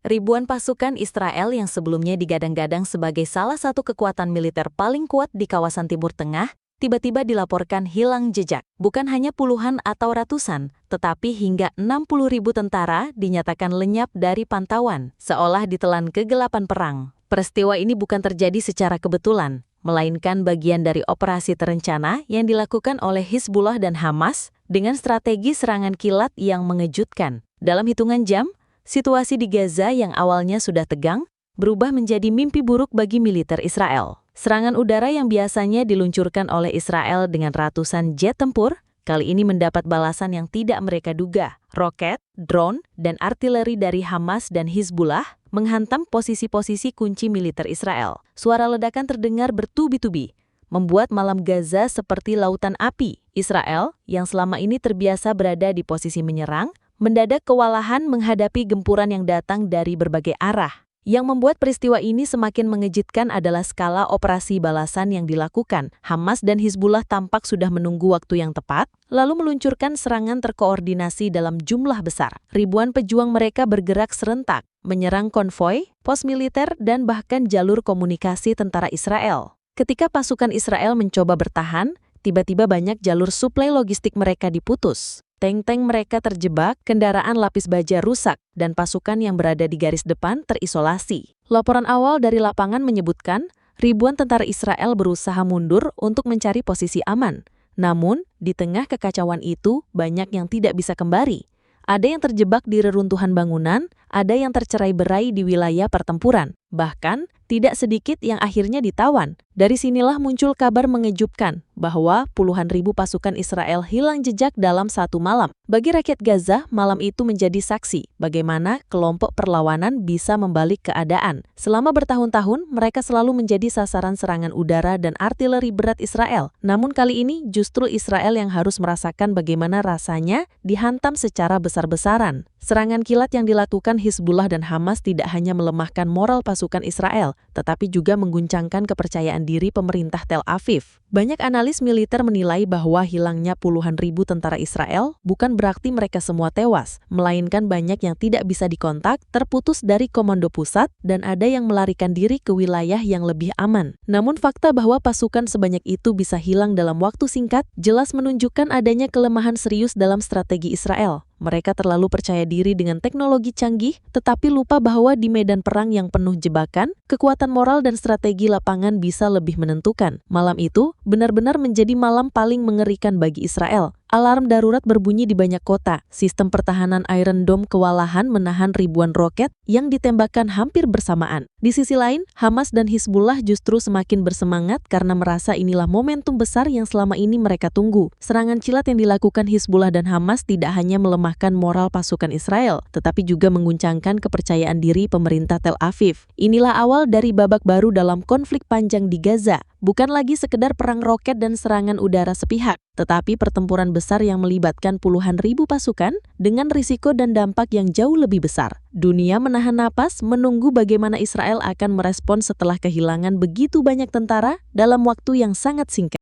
Ribuan pasukan Israel yang sebelumnya digadang-gadang sebagai salah satu kekuatan militer paling kuat di kawasan Timur Tengah, tiba-tiba dilaporkan hilang jejak. Bukan hanya puluhan atau ratusan, tetapi hingga 60.000 tentara dinyatakan lenyap dari pantauan, seolah ditelan kegelapan perang. Peristiwa ini bukan terjadi secara kebetulan, melainkan bagian dari operasi terencana yang dilakukan oleh Hizbullah dan Hamas dengan strategi serangan kilat yang mengejutkan. Dalam hitungan jam, situasi di Gaza yang awalnya sudah tegang, berubah menjadi mimpi buruk bagi militer Israel. Serangan udara yang biasanya diluncurkan oleh Israel dengan ratusan jet tempur, kali ini mendapat balasan yang tidak mereka duga. Roket, drone, dan artileri dari Hamas dan Hizbullah menghantam posisi-posisi kunci militer Israel. Suara ledakan terdengar bertubi-tubi, membuat malam Gaza seperti lautan api. Israel, yang selama ini terbiasa berada di posisi menyerang, mendadak kewalahan menghadapi gempuran yang datang dari berbagai arah. Yang membuat peristiwa ini semakin mengejutkan adalah skala operasi balasan yang dilakukan. Hamas dan Hizbullah tampak sudah menunggu waktu yang tepat, lalu meluncurkan serangan terkoordinasi dalam jumlah besar. Ribuan pejuang mereka bergerak serentak, menyerang konvoi, pos militer, dan bahkan jalur komunikasi tentara Israel. Ketika pasukan Israel mencoba bertahan, tiba-tiba banyak jalur suplai logistik mereka diputus. Tank-tank mereka terjebak, kendaraan lapis baja rusak, dan pasukan yang berada di garis depan terisolasi. Laporan awal dari lapangan menyebutkan, ribuan tentara Israel berusaha mundur untuk mencari posisi aman. Namun, di tengah kekacauan itu, banyak yang tidak bisa kembali. Ada yang terjebak di reruntuhan bangunan, ada yang tercerai-berai di wilayah pertempuran. Bahkan, tidak sedikit yang akhirnya ditawan. Dari sinilah muncul kabar mengejutkan bahwa puluhan ribu pasukan Israel hilang jejak dalam satu malam. Bagi rakyat Gaza, malam itu menjadi saksi bagaimana kelompok perlawanan bisa membalik keadaan. Selama bertahun-tahun, mereka selalu menjadi sasaran serangan udara dan artileri berat Israel. Namun kali ini justru Israel yang harus merasakan bagaimana rasanya dihantam secara besar-besaran. Serangan kilat yang dilakukan Hizbullah dan Hamas tidak hanya melemahkan moral pasukan Israel, tetapi juga mengguncangkan kepercayaan diri pemerintah Tel Aviv. Banyak analis militer menilai bahwa hilangnya puluhan ribu tentara Israel bukan berarti mereka semua tewas, melainkan banyak yang tidak bisa dikontak, terputus dari komando pusat, dan ada yang melarikan diri ke wilayah yang lebih aman. Namun fakta bahwa pasukan sebanyak itu bisa hilang dalam waktu singkat jelas menunjukkan adanya kelemahan serius dalam strategi Israel. Mereka terlalu percaya diri dengan teknologi canggih, tetapi lupa bahwa di medan perang yang penuh jebakan, kekuatan moral dan strategi lapangan bisa lebih menentukan. Malam itu benar-benar menjadi malam paling mengerikan bagi Israel. Alarm darurat berbunyi di banyak kota. Sistem pertahanan Iron Dome kewalahan menahan ribuan roket yang ditembakkan hampir bersamaan. Di sisi lain, Hamas dan Hizbullah justru semakin bersemangat karena merasa inilah momentum besar yang selama ini mereka tunggu. Serangan kilat yang dilakukan Hizbullah dan Hamas tidak hanya melemahkan moral pasukan Israel, tetapi juga mengguncangkan kepercayaan diri pemerintah Tel Aviv. Inilah awal dari babak baru dalam konflik panjang di Gaza. Bukan lagi sekedar perang roket dan serangan udara sepihak, tetapi pertempuran besar yang melibatkan puluhan ribu pasukan dengan risiko dan dampak yang jauh lebih besar. Dunia menahan napas menunggu bagaimana Israel akan merespons setelah kehilangan begitu banyak tentara dalam waktu yang sangat singkat.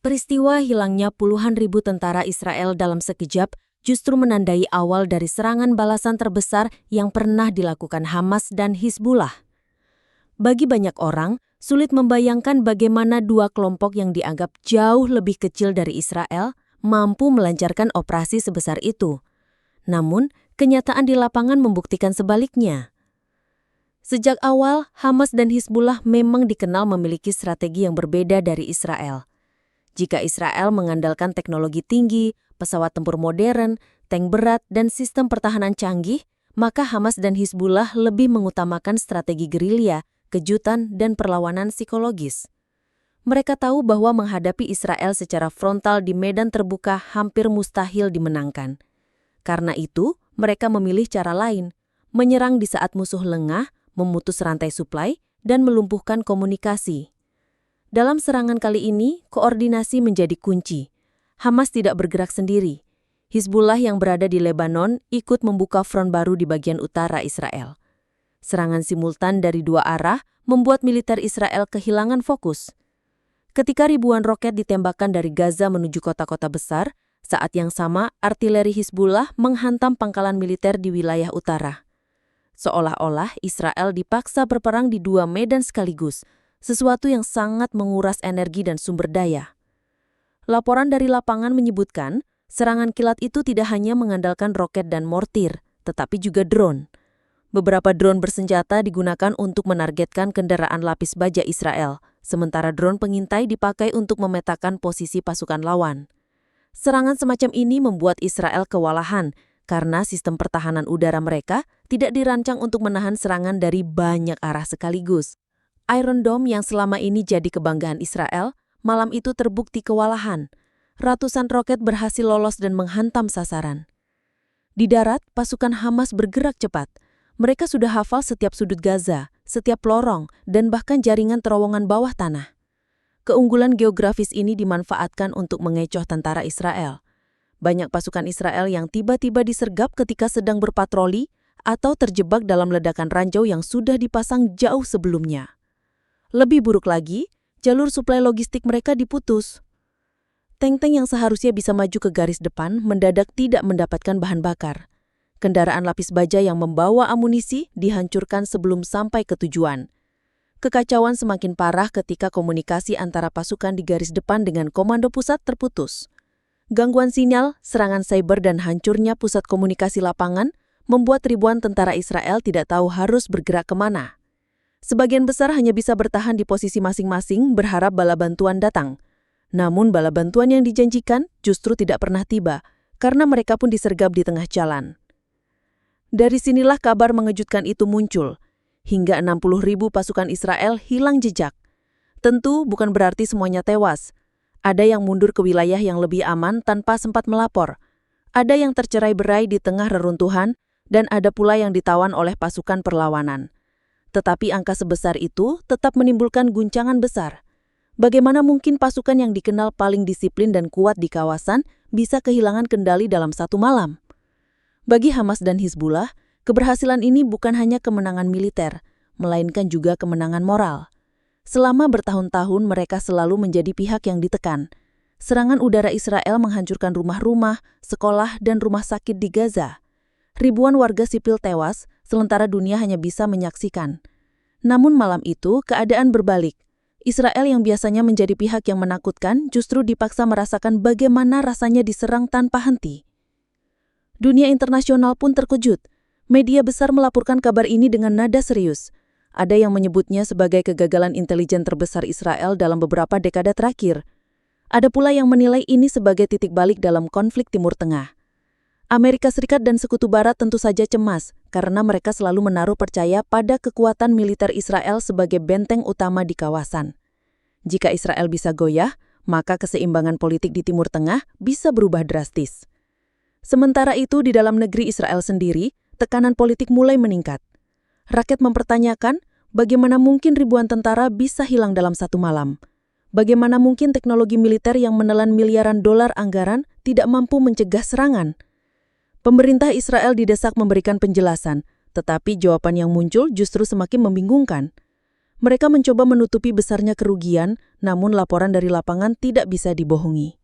Peristiwa hilangnya puluhan ribu tentara Israel dalam sekejap justru menandai awal dari serangan balasan terbesar yang pernah dilakukan Hamas dan Hizbullah. Bagi banyak orang, sulit membayangkan bagaimana dua kelompok yang dianggap jauh lebih kecil dari Israel mampu melancarkan operasi sebesar itu. Namun, kenyataan di lapangan membuktikan sebaliknya. Sejak awal, Hamas dan Hizbullah memang dikenal memiliki strategi yang berbeda dari Israel. Jika Israel mengandalkan teknologi tinggi, pesawat tempur modern, tank berat, dan sistem pertahanan canggih, maka Hamas dan Hizbullah lebih mengutamakan strategi gerilya, kejutan, dan perlawanan psikologis. Mereka tahu bahwa menghadapi Israel secara frontal di medan terbuka hampir mustahil dimenangkan. Karena itu, mereka memilih cara lain, menyerang di saat musuh lengah, memutus rantai suplai, dan melumpuhkan komunikasi. Dalam serangan kali ini, koordinasi menjadi kunci. Hamas tidak bergerak sendiri. Hizbullah yang berada di Lebanon ikut membuka front baru di bagian utara Israel. Serangan simultan dari dua arah membuat militer Israel kehilangan fokus. Ketika ribuan roket ditembakkan dari Gaza menuju kota-kota besar, saat yang sama artileri Hizbullah menghantam pangkalan militer di wilayah utara. Seolah-olah Israel dipaksa berperang di dua medan sekaligus, sesuatu yang sangat menguras energi dan sumber daya. Laporan dari lapangan menyebutkan, serangan kilat itu tidak hanya mengandalkan roket dan mortir, tetapi juga drone. Beberapa drone bersenjata digunakan untuk menargetkan kendaraan lapis baja Israel, sementara drone pengintai dipakai untuk memetakan posisi pasukan lawan. Serangan semacam ini membuat Israel kewalahan, karena sistem pertahanan udara mereka tidak dirancang untuk menahan serangan dari banyak arah sekaligus. Iron Dome yang selama ini jadi kebanggaan Israel, malam itu terbukti kewalahan. Ratusan roket berhasil lolos dan menghantam sasaran. Di darat, pasukan Hamas bergerak cepat. Mereka sudah hafal setiap sudut Gaza, setiap lorong, dan bahkan jaringan terowongan bawah tanah. Keunggulan geografis ini dimanfaatkan untuk mengecoh tentara Israel. Banyak pasukan Israel yang tiba-tiba disergap ketika sedang berpatroli atau terjebak dalam ledakan ranjau yang sudah dipasang jauh sebelumnya. Lebih buruk lagi, jalur suplai logistik mereka diputus. Tank-tank yang seharusnya bisa maju ke garis depan mendadak tidak mendapatkan bahan bakar. Kendaraan lapis baja yang membawa amunisi dihancurkan sebelum sampai ke tujuan. Kekacauan semakin parah ketika komunikasi antara pasukan di garis depan dengan komando pusat terputus. Gangguan sinyal, serangan cyber, dan hancurnya pusat komunikasi lapangan membuat ribuan tentara Israel tidak tahu harus bergerak kemana. Sebagian besar hanya bisa bertahan di posisi masing-masing berharap bala bantuan datang. Namun bala bantuan yang dijanjikan justru tidak pernah tiba, karena mereka pun disergap di tengah jalan. Dari sinilah kabar mengejutkan itu muncul. Hingga 60.000 pasukan Israel hilang jejak. Tentu bukan berarti semuanya tewas. Ada yang mundur ke wilayah yang lebih aman tanpa sempat melapor. Ada yang tercerai-berai di tengah reruntuhan, dan ada pula yang ditawan oleh pasukan perlawanan. Tetapi angka sebesar itu tetap menimbulkan guncangan besar. Bagaimana mungkin pasukan yang dikenal paling disiplin dan kuat di kawasan bisa kehilangan kendali dalam satu malam? Bagi Hamas dan Hizbullah, keberhasilan ini bukan hanya kemenangan militer, melainkan juga kemenangan moral. Selama bertahun-tahun mereka selalu menjadi pihak yang ditekan. Serangan udara Israel menghancurkan rumah-rumah, sekolah, dan rumah sakit di Gaza. Ribuan warga sipil tewas, sementara dunia hanya bisa menyaksikan. Namun malam itu keadaan berbalik. Israel yang biasanya menjadi pihak yang menakutkan justru dipaksa merasakan bagaimana rasanya diserang tanpa henti. Dunia internasional pun terkejut. Media besar melaporkan kabar ini dengan nada serius. Ada yang menyebutnya sebagai kegagalan intelijen terbesar Israel dalam beberapa dekade terakhir. Ada pula yang menilai ini sebagai titik balik dalam konflik Timur Tengah. Amerika Serikat dan Sekutu Barat tentu saja cemas karena mereka selalu menaruh percaya pada kekuatan militer Israel sebagai benteng utama di kawasan. Jika Israel bisa goyah, maka keseimbangan politik di Timur Tengah bisa berubah drastis. Sementara itu, di dalam negeri Israel sendiri, tekanan politik mulai meningkat. Rakyat mempertanyakan bagaimana mungkin ribuan tentara bisa hilang dalam satu malam. Bagaimana mungkin teknologi militer yang menelan miliaran dolar anggaran tidak mampu mencegah serangan. Pemerintah Israel didesak memberikan penjelasan, tetapi jawaban yang muncul justru semakin membingungkan. Mereka mencoba menutupi besarnya kerugian, namun laporan dari lapangan tidak bisa dibohongi.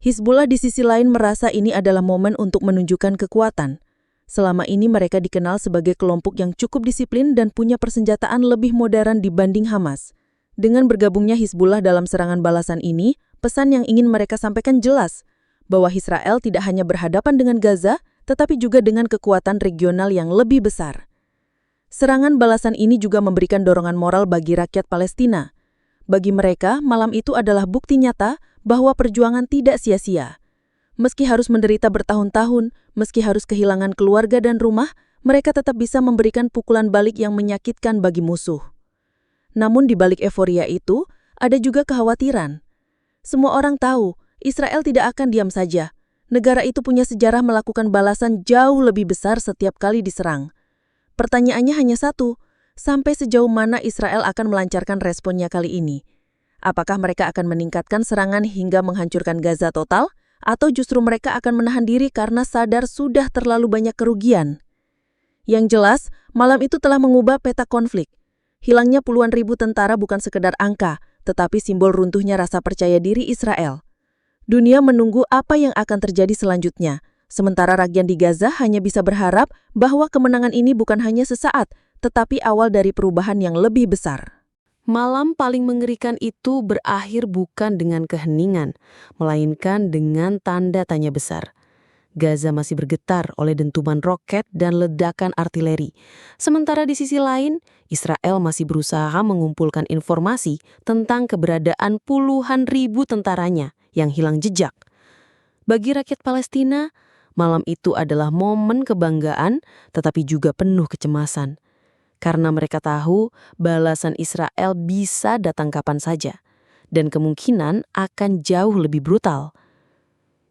Hizbullah di sisi lain merasa ini adalah momen untuk menunjukkan kekuatan. Selama ini mereka dikenal sebagai kelompok yang cukup disiplin dan punya persenjataan lebih modern dibanding Hamas. Dengan bergabungnya Hizbullah dalam serangan balasan ini, pesan yang ingin mereka sampaikan jelas, bahwa Israel tidak hanya berhadapan dengan Gaza, tetapi juga dengan kekuatan regional yang lebih besar. Serangan balasan ini juga memberikan dorongan moral bagi rakyat Palestina. Bagi mereka, malam itu adalah bukti nyata bahwa perjuangan tidak sia-sia. Meski harus menderita bertahun-tahun, meski harus kehilangan keluarga dan rumah, mereka tetap bisa memberikan pukulan balik yang menyakitkan bagi musuh. Namun di balik euforia itu, ada juga kekhawatiran. Semua orang tahu, Israel tidak akan diam saja. Negara itu punya sejarah melakukan balasan jauh lebih besar setiap kali diserang. Pertanyaannya hanya satu, sampai sejauh mana Israel akan melancarkan responnya kali ini? Apakah mereka akan meningkatkan serangan hingga menghancurkan Gaza total? Atau justru mereka akan menahan diri karena sadar sudah terlalu banyak kerugian? Yang jelas, malam itu telah mengubah peta konflik. Hilangnya puluhan ribu tentara bukan sekedar angka, tetapi simbol runtuhnya rasa percaya diri Israel. Dunia menunggu apa yang akan terjadi selanjutnya. Sementara rakyat di Gaza hanya bisa berharap bahwa kemenangan ini bukan hanya sesaat, tetapi awal dari perubahan yang lebih besar. Malam paling mengerikan itu berakhir bukan dengan keheningan, melainkan dengan tanda tanya besar. Gaza masih bergetar oleh dentuman roket dan ledakan artileri. Sementara di sisi lain, Israel masih berusaha mengumpulkan informasi tentang keberadaan puluhan ribu tentaranya yang hilang jejak. Bagi rakyat Palestina, malam itu adalah momen kebanggaan tetapi juga penuh kecemasan. Karena mereka tahu balasan Israel bisa datang kapan saja, dan kemungkinan akan jauh lebih brutal.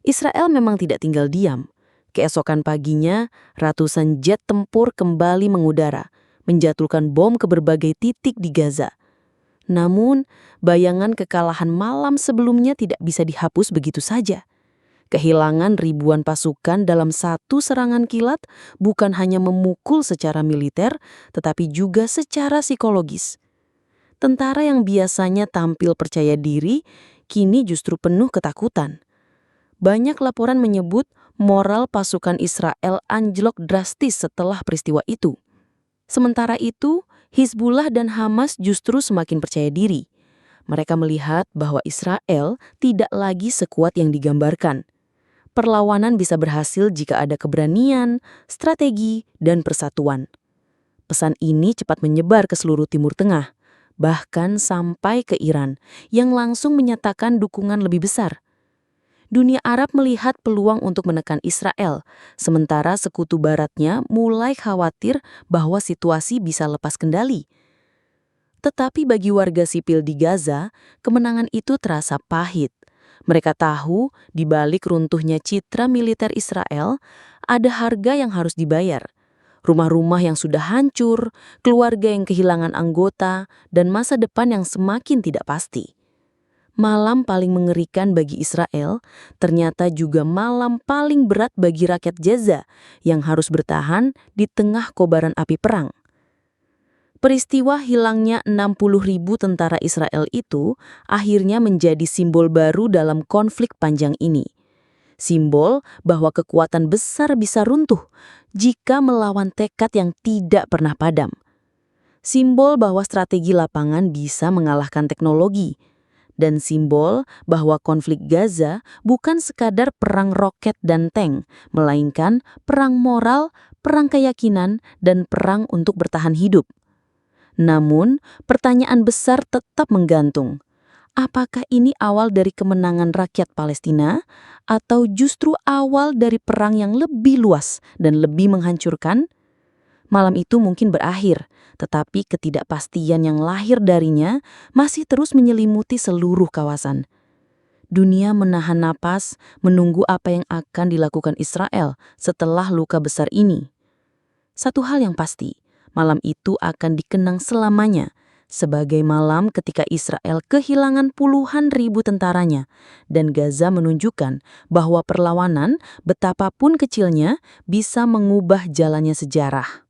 Israel memang tidak tinggal diam. Keesokan paginya, ratusan jet tempur kembali mengudara, menjatuhkan bom ke berbagai titik di Gaza. Namun, bayangan kekalahan malam sebelumnya tidak bisa dihapus begitu saja. Kehilangan ribuan pasukan dalam satu serangan kilat bukan hanya memukul secara militer, tetapi juga secara psikologis. Tentara yang biasanya tampil percaya diri, kini justru penuh ketakutan. Banyak laporan menyebut moral pasukan Israel anjlok drastis setelah peristiwa itu. Sementara itu, Hizbullah dan Hamas justru semakin percaya diri. Mereka melihat bahwa Israel tidak lagi sekuat yang digambarkan. Perlawanan bisa berhasil jika ada keberanian, strategi, dan persatuan. Pesan ini cepat menyebar ke seluruh Timur Tengah, bahkan sampai ke Iran, yang langsung menyatakan dukungan lebih besar. Dunia Arab melihat peluang untuk menekan Israel, sementara sekutu baratnya mulai khawatir bahwa situasi bisa lepas kendali. Tetapi bagi warga sipil di Gaza, kemenangan itu terasa pahit. Mereka tahu di balik runtuhnya citra militer Israel, ada harga yang harus dibayar. Rumah-rumah yang sudah hancur, keluarga yang kehilangan anggota, dan masa depan yang semakin tidak pasti. Malam paling mengerikan bagi Israel, ternyata juga malam paling berat bagi rakyat Gaza yang harus bertahan di tengah kobaran api perang. Peristiwa hilangnya 60.000 tentara Israel itu akhirnya menjadi simbol baru dalam konflik panjang ini. Simbol bahwa kekuatan besar bisa runtuh jika melawan tekad yang tidak pernah padam. Simbol bahwa strategi lapangan bisa mengalahkan teknologi. Dan simbol bahwa konflik Gaza bukan sekadar perang roket dan tank, melainkan perang moral, perang keyakinan, dan perang untuk bertahan hidup. Namun, pertanyaan besar tetap menggantung. Apakah ini awal dari kemenangan rakyat Palestina, atau justru awal dari perang yang lebih luas dan lebih menghancurkan? Malam itu mungkin berakhir, tetapi ketidakpastian yang lahir darinya masih terus menyelimuti seluruh kawasan. Dunia menahan napas, menunggu apa yang akan dilakukan Israel setelah luka besar ini. Satu hal yang pasti, malam itu akan dikenang selamanya sebagai malam ketika Israel kehilangan puluhan ribu tentaranya dan Gaza menunjukkan bahwa perlawanan betapapun kecilnya bisa mengubah jalannya sejarah.